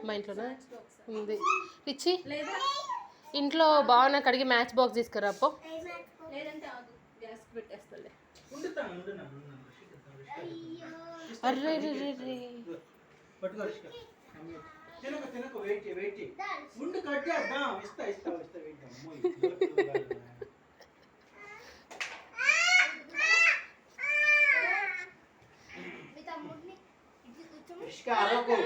మా ఇంట్లోనే ఉంది పిచ్చి ఇంట్లో బాగా కడిగి మ్యాచ్ బాక్స్ తీసుకురా అప్పో అర్రే రే రే రే తినకు వెయిట్ ఉండు కట్ చేద్దాం ఇస్తా వెయిట్ అరకు